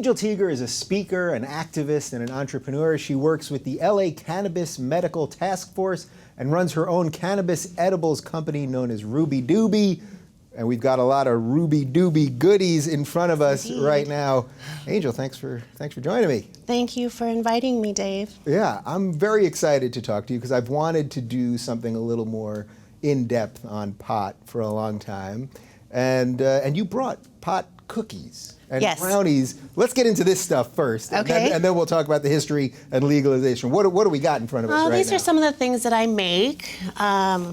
Angel Teger is a speaker, an activist, and an entrepreneur. She works with the LA Cannabis Medical Task Force and runs her own cannabis edibles company known as Doobie. And we've got a lot of Doobie goodies in front of us right now. Angel, thanks for joining me. Thank you for inviting me, Dave. Yeah, I'm very excited to talk to you because I've wanted to do something a little more in-depth on pot for a long time. And you brought pot cookies and brownies. Let's get into this stuff first. Okay. And then we'll talk about the history and legalization. What do we got in front of us right now? These are some of the things that I make.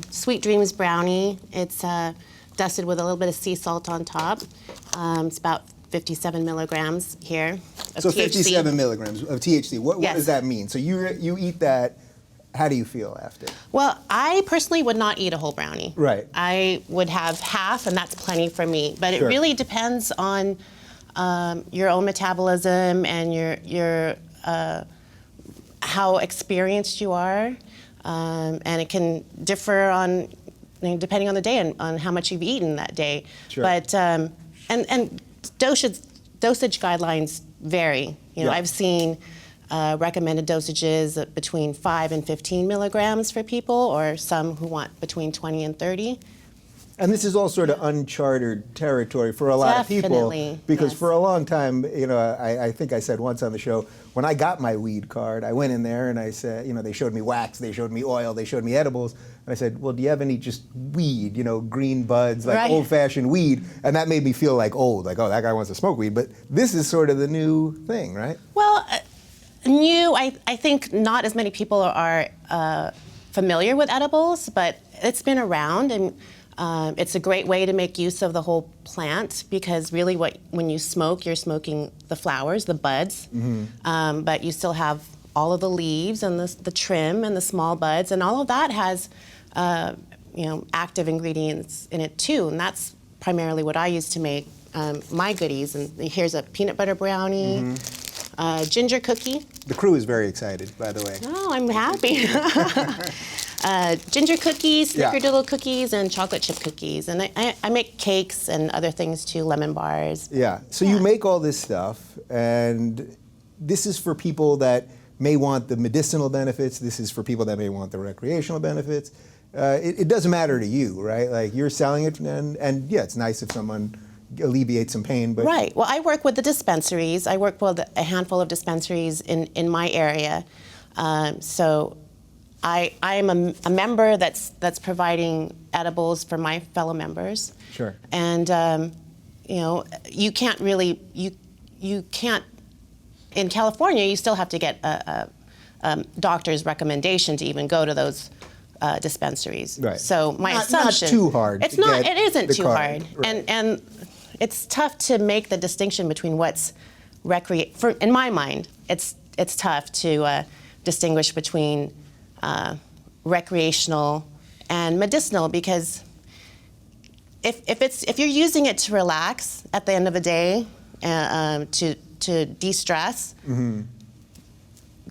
Sweet Dreams brownie. It's dusted with a little bit of sea salt on top. It's about 57 milligrams here of so THC. 57 milligrams of THC. What does that mean? So you eat that. How do you feel after? Well, I personally would not eat a whole brownie. Right. I would have half, and that's plenty for me. But it really depends on your own metabolism and your how experienced you are, and it can differ on depending on the day and on how much you've eaten that day. Sure. But and dosage guidelines vary. You know, I've seen recommended dosages between 5 and 15 milligrams for people, or some who want between 20 and 30. And this is all sort of uncharted territory for a lot of people, because for a long time, I think I said once on the show, when I got my weed card, I went in there and I said, they showed me wax, they showed me oil, they showed me edibles, and I said, well, do you have any just weed, green buds, like old-fashioned weed? And that made me feel like old, like, oh, that guy wants to smoke weed. But this is sort of the new thing, right? Well, I think not as many people are familiar with edibles, but it's been around, and it's a great way to make use of the whole plant, because really when you smoke, you're smoking the flowers, the buds, but you still have all of the leaves and the trim and the small buds, and all of that has active ingredients in it too, and that's primarily what I use to make my goodies. And here's a peanut butter brownie, ginger cookie. The crew is very excited, by the way. Oh, I'm happy. Ginger cookies, snickerdoodle cookies, and chocolate chip cookies. And I make cakes and other things too, lemon bars. Yeah, so you make all this stuff, and this is for people that may want the medicinal benefits. This is for people that may want the recreational benefits. It doesn't matter to you, right? Like, you're selling it, and yeah, it's nice if someone alleviates some pain. But right, well, I work with the dispensaries. I work with a handful of dispensaries in my area. So I am a member that's providing edibles for my fellow members. Sure. And you can't really you can't in California. You still have to get a doctor's recommendation to even go to those dispensaries. Right. So my assumption, not too hard. It's not. It isn't too hard. Right. And it's tough to make the distinction between what's in my mind, it's tough to distinguish between recreational and medicinal, because if you're using it to relax at the end of the day, to de-stress,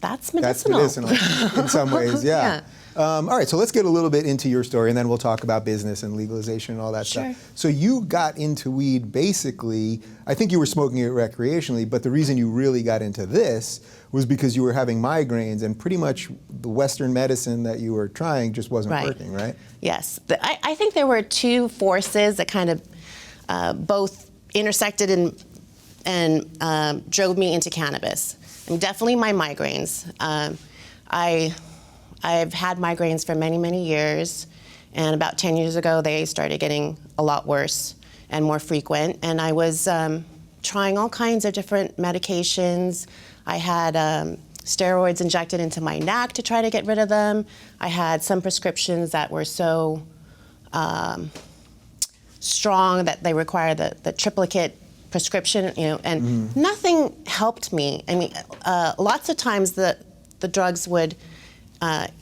that's medicinal. That's medicinal in some ways, yeah. All right, so let's get a little bit into your story, and then we'll talk about business and legalization and all that stuff. So you got into weed basically, I think you were smoking it recreationally, but the reason you really got into this was because you were having migraines, and pretty much the Western medicine that you were trying just wasn't working, right? Yes. I think there were two forces that kind of both intersected and drove me into cannabis. And definitely my migraines. I've had migraines for many, many years, and about 10 years ago they started getting a lot worse and more frequent, and I was trying all kinds of different medications. I had steroids injected into my neck to try to get rid of them. I had some prescriptions that were so strong that they required the triplicate prescription, and nothing helped me. I mean, lots of times the drugs would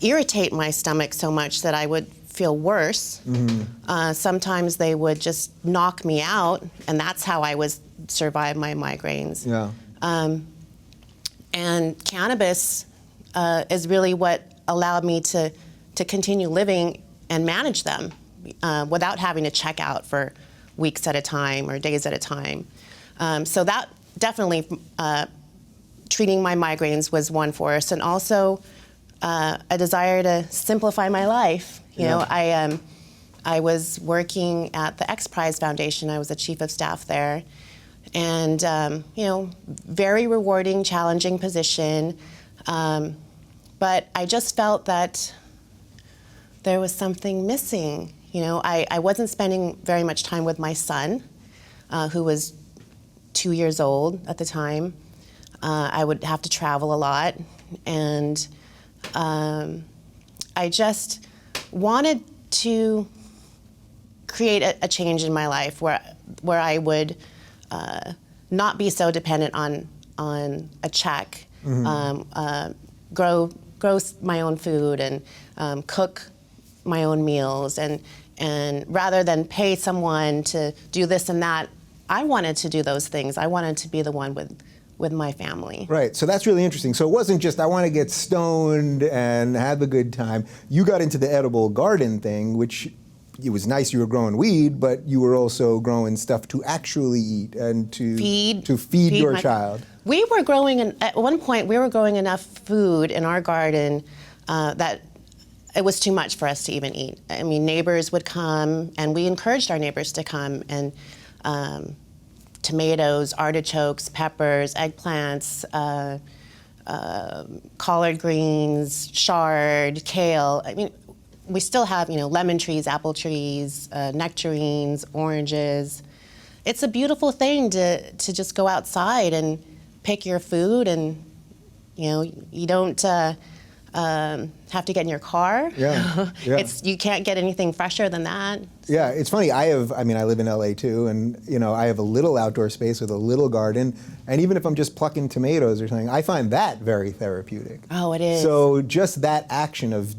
irritate my stomach so much that I would feel worse. Sometimes they would just knock me out, and that's how I would survive my migraines. Yeah. And cannabis is really what allowed me to continue living and manage them without having to check out for weeks at a time or days at a time. So that definitely treating my migraines was one force, and also a desire to simplify my life. You know, I was working at the X Prize Foundation. I was the chief of staff there, and you know, very rewarding, challenging position. But I just felt that there was something missing. You know, I wasn't spending very much time with my son, who was 2 years old at the time. I would have to travel a lot, and I just wanted to create a change in my life where I would not be so dependent on a check, grow my own food, and cook my own meals, and rather than pay someone to do this and that, I wanted to do those things. I wanted to be the one with my family. Right, so that's really interesting. So it wasn't just I want to get stoned and have a good time. You got into the edible garden thing, which it was nice you were growing weed, but you were also growing stuff to actually eat and to feed your child. We were growing, at one point, we were growing enough food in our garden that it was too much for us to even eat. I mean, neighbors would come, and we encouraged our neighbors to come, and tomatoes, artichokes, peppers, eggplants, collard greens, chard, kale. I mean, we still have, you know, lemon trees, apple trees, nectarines, oranges. It's a beautiful thing to just go outside and pick your food, and, you know, you don't have to get in your car. Yeah. You can't get anything fresher than that. Yeah, it's funny. I live in LA too, and you know, I have a little outdoor space with a little garden, and even if I'm just plucking tomatoes or something, I find that very therapeutic. Oh, it is. So just that action of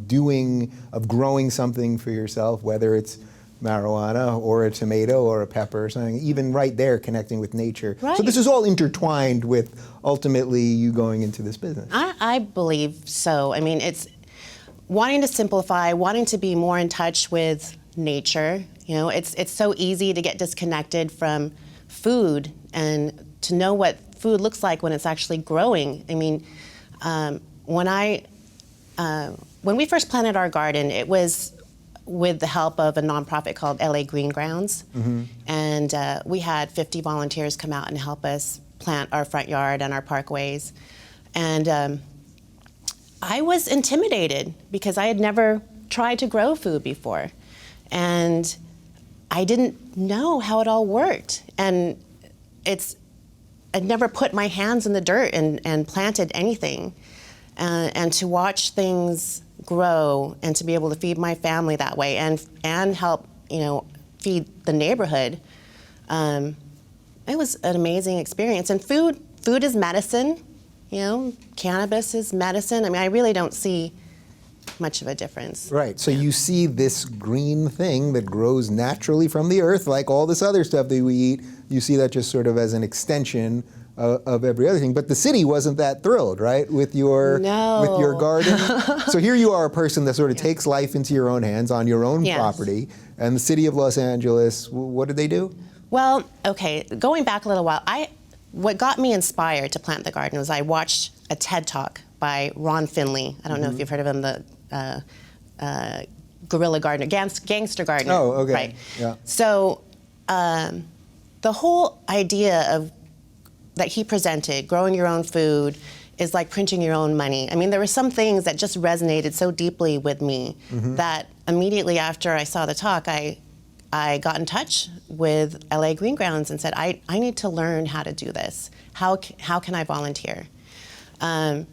growing something for yourself, whether it's marijuana or a tomato or a pepper or something, even right there connecting with nature. Right. So this is all intertwined with ultimately you going into this business. I believe so. I mean, it's wanting to simplify, wanting to be more in touch with nature. You know, it's so easy to get disconnected from food and to know what food looks like when it's actually growing. I mean, when we first planted our garden, it was with the help of a nonprofit called LA Green Grounds. And we had 50 volunteers come out and help us plant our front yard and our parkways. And I was intimidated because I had never tried to grow food before. And I didn't know how it all worked. And I'd never put my hands in the dirt and planted anything. And to watch things grow and to be able to feed my family that way and help, you know, feed the neighborhood, it was an amazing experience. And food is medicine, you know, cannabis is medicine. I mean, I really don't see much of a difference. Right, so you see this green thing that grows naturally from the earth, like all this other stuff that we eat, you see that just sort of as an extension of every other thing. But the city wasn't that thrilled, right, with your garden. So here you are, a person that sort of takes life into your own hands on your own property, and the city of Los Angeles, what did they do? Well, okay, going back a little while, what got me inspired to plant the garden was I watched a TED Talk by Ron Finley. I don't know if you've heard of him, the guerrilla gardener, gangster gardener. Oh, okay. Right. Yeah. So the whole idea that he presented, growing your own food, is like printing your own money. I mean, there were some things that just resonated so deeply with me that immediately after I saw the talk, I got in touch with LA Green Grounds and said, I need to learn how to do this. How can I volunteer? And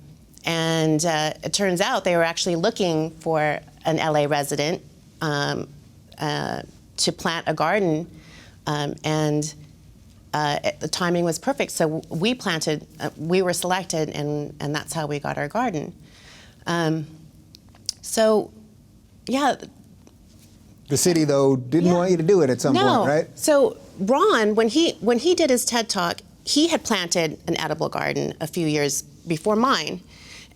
it turns out they were actually looking for an LA resident to plant a garden, and the timing was perfect. So we planted, we were selected, and that's how we got our garden. So, yeah. The city, though, didn't want you to do it at some point, right? So Ron, when he did his TED Talk, he had planted an edible garden a few years before mine,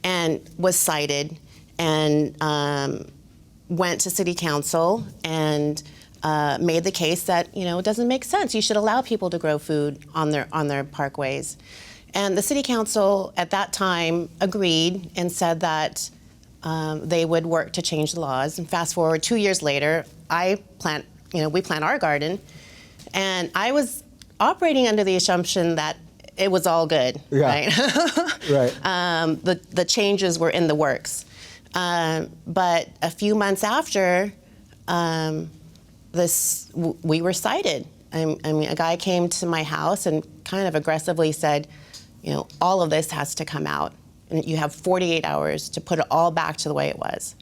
and was cited, and went to city council, and made the case that it doesn't make sense. You should allow people to grow food on their parkways. And the city council at that time agreed and said that they would work to change the laws. And fast forward 2 years later, we plant our garden, and I was operating under the assumption that it was all good, right? Right. The changes were in the works. But a few months after we were cited. I mean, a guy came to my house and kind of aggressively said, all of this has to come out. And you have 48 hours to put it all back to the way it was.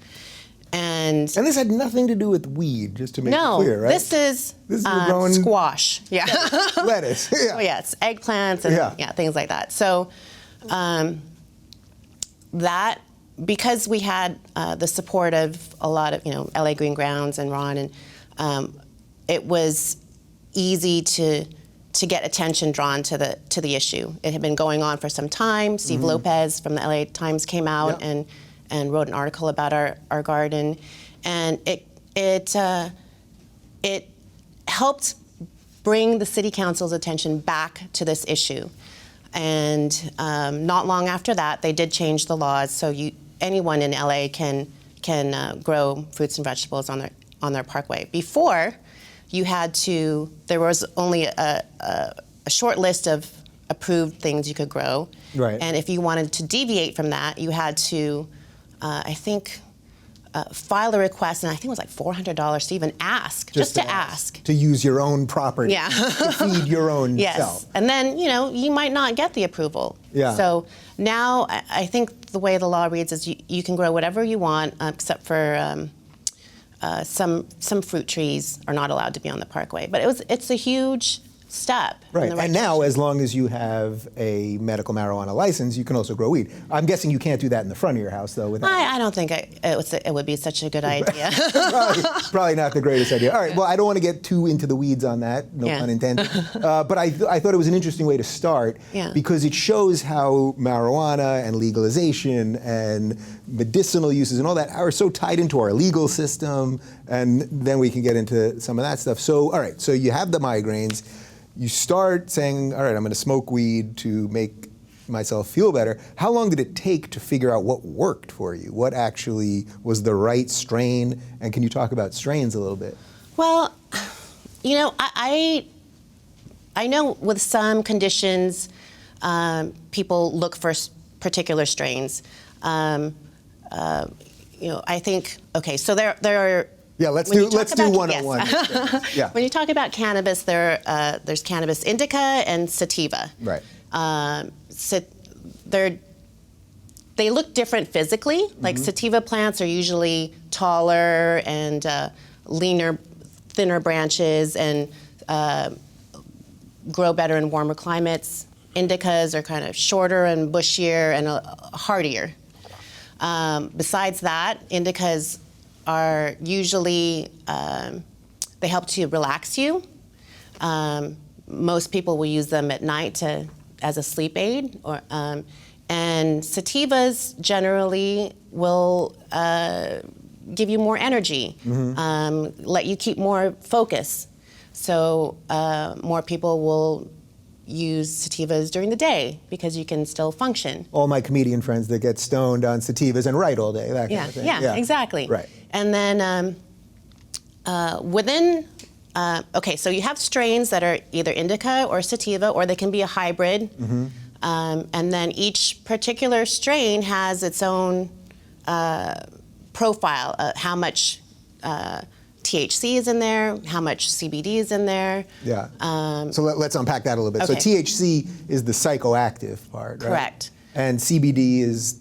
And this had nothing to do with weed, just to make it clear, right? This is squash. Yeah. Lettuce. Yeah. Oh, yes, eggplants and things like that. So that, because we had the support of a lot of, LA Green Grounds and Ron, and it was easy to get attention drawn to the issue. It had been going on for some time. Steve Lopez from the LA Times came out and wrote an article about our garden, and it helped bring the city council's attention back to this issue. And not long after that, they did change the laws, so anyone in LA can grow fruits and vegetables on their parkway. Before, there was only a short list of approved things you could grow. Right. And if you wanted to deviate from that, you had to, file a request, and I think it was like $400 to even ask, just to ask. To use your own property. Yeah. To feed your own self. And then, you might not get the approval. Yeah. So now I think the way the law reads is you can grow whatever you want, except for some fruit trees are not allowed to be on the parkway. But it's a huge step. Right. And now, as long as you have a medical marijuana license, you can also grow weed. I'm guessing you can't do that in the front of your house, though. I don't think it would be such a good idea. probably not the greatest idea. All right. Well, I don't want to get too into the weeds on that. No pun intended. But I thought it was an interesting way to start because it shows how marijuana and legalization and medicinal uses and all that are so tied into our legal system. And then we can get into some of that stuff. So, all right. So you have the migraines. You start saying, all right, I'm going to smoke weed to make myself feel better. How long did it take to figure out what worked for you? What actually was the right strain? And can you talk about strains a little bit? Well, I know with some conditions, people look for particular strains. I think, okay, so there are. Yeah, let's do 101. Yes. Yeah. When you talk about cannabis, there's cannabis indica and sativa. Right. They look different physically. Like sativa plants are usually taller and leaner, thinner branches and grow better in warmer climates. Indicas are kind of shorter and bushier and hardier. Besides that, indicas are usually, they help to relax you. Most people will use them at night as a sleep aid. And sativas generally will give you more energy, let you keep more focus. So more people will use sativas during the day because you can still function. All my comedian friends that get stoned on sativas and write all day, that kind of thing. Yeah, exactly. Right. And then so you have strains that are either indica or sativa, or they can be a hybrid. And then each particular strain has its own profile, how much THC is in there, how much CBD is in there. Yeah. So let's unpack that a little bit. Okay. So THC is the psychoactive part, right? Correct. And CBD is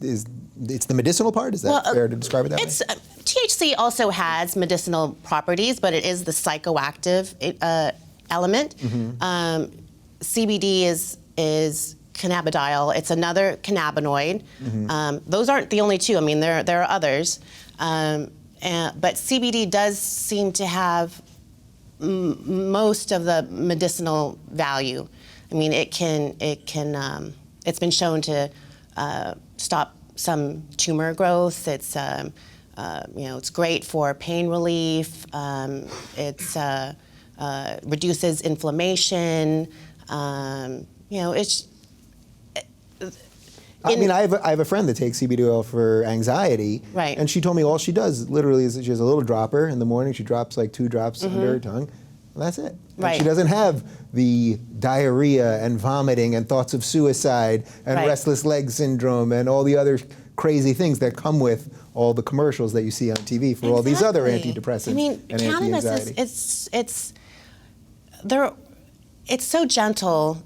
it's the medicinal part? Is that fair to describe it that way? THC also has medicinal properties, but it is the psychoactive element. CBD is cannabidiol. It's another cannabinoid. Those aren't the only two. I mean, there are others. But CBD does seem to have most of the medicinal value. I mean, it's been shown to stop some tumor growth. It's it's great for pain relief. It's reduces inflammation. It's. I have a friend that takes CBD oil for anxiety, right. And she told me all she does literally is that she has a little dropper in the morning. She drops like 2 drops under her tongue, and that's it. Right. And she doesn't have the diarrhea and vomiting and thoughts of suicide and restless leg syndrome and all the other crazy things that come with all the commercials that you see on TV for all these other antidepressants and cannabis anti-anxiety. It's so gentle.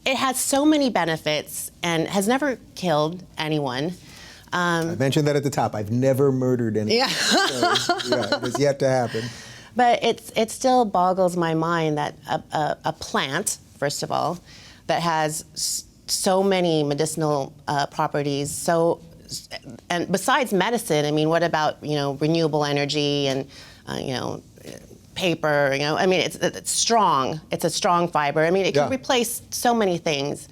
It has so many benefits and has never killed anyone. I mentioned that at the top. I've never murdered anyone. Yeah. So, it has yet to happen. But it still boggles my mind that a plant, first of all, that has so many medicinal properties. And besides medicine, what about renewable energy and paper? It's strong. It's a strong fiber. It can replace so many things.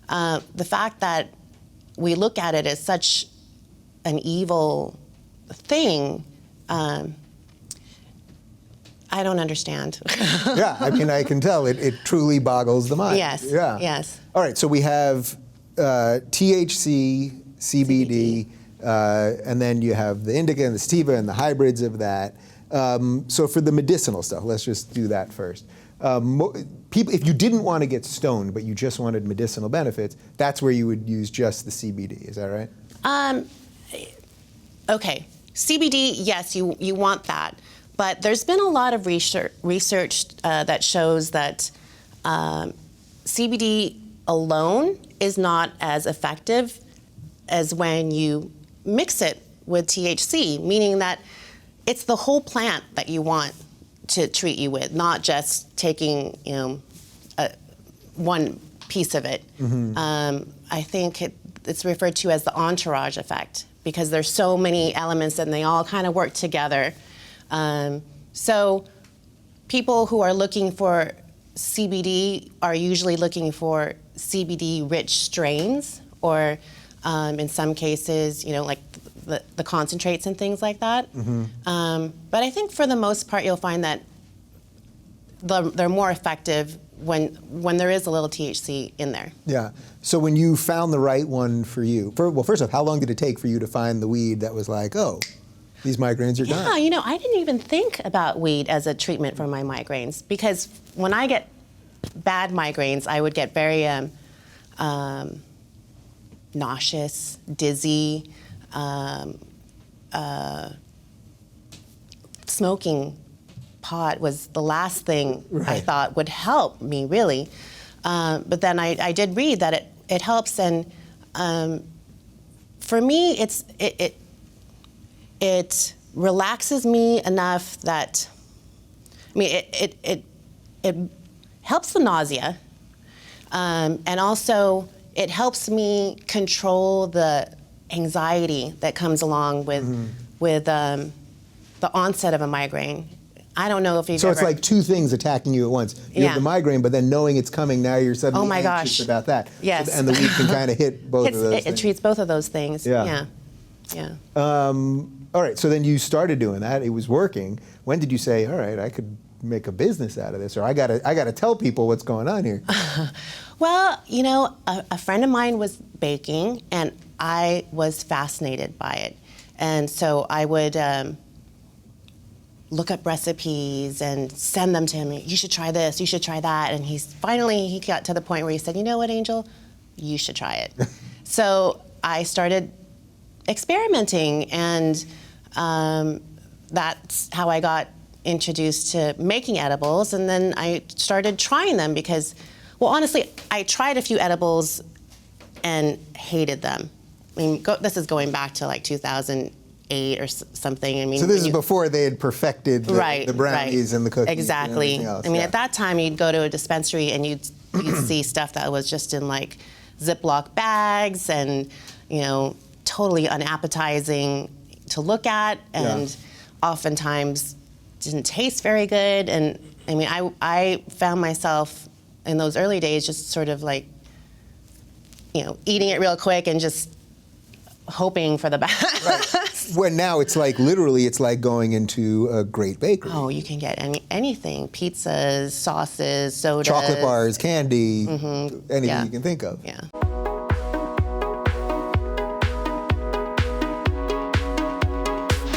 The fact that we look at it as such an evil thing. I don't understand. Yeah, I can tell it truly boggles the mind. Yes. Yeah. Yes. All right, so we have THC, CBD, and then you have the Indica and the Sativa and the hybrids of that. So for the medicinal stuff, let's just do that first. People, if you didn't want to get stoned, but you just wanted medicinal benefits, that's where you would use just the CBD. Is that right? Okay. CBD, yes, you want that. But there's been a lot of research that shows that CBD alone is not as effective as when you mix it with THC, meaning that it's the whole plant that you want to treat you with, not just taking one piece of it. I think it's referred to as the entourage effect because there's so many elements and they all kind of work together. So people who are looking for CBD are usually looking for CBD-rich strains, or in some cases, like the concentrates and things like that. But I think for the most part, you'll find that they're more effective when there is a little THC in there. Yeah. So when you found the right one for you, first off, how long did it take for you to find the weed that was like, oh, these migraines are gone? Yeah, I didn't even think about weed as a treatment for my migraines because when I get bad migraines, I would get very nauseous, dizzy. Smoking pot was the last thing I thought would help me, really. But then I did read that it helps, and for me, it relaxes me enough that, it helps the nausea, and also it helps me control the anxiety that comes along with the onset of a migraine. I don't know if you've So it's like two things attacking you at once. You have the migraine, but then knowing it's coming, now you're suddenly anxious about that. Yes. And the weed can kind of hit both of those things. It treats both of those things. Yeah. All right, so then you started doing that. It was working. When did you say, all right, I could make a business out of this, or I gotta tell people what's going on here? Well, a friend of mine was baking, and I was fascinated by it. And so I would look up recipes and send them to him. You should try this, you should try that. And he got to the point where he said, you know what, Angel, you should try it. So I started experimenting, and that's how I got introduced to making edibles. And then I started trying them because, well, honestly, I tried a few edibles and hated them. This is going back to like 2008 or something. So this is before they had perfected the brownies and the cookies. Exactly. And else. At that time, you'd go to a dispensary and you'd see stuff that was just in like Ziploc bags and, totally unappetizing to look at, and oftentimes didn't taste very good. And I found myself in those early days just sort of like, eating it real quick and just hoping for the best. Right. When now it's like, literally, it's like going into a great bakery. Oh, you can get anything. Pizzas, sauces, sodas. Chocolate bars, candy, anything you can think of. Yeah.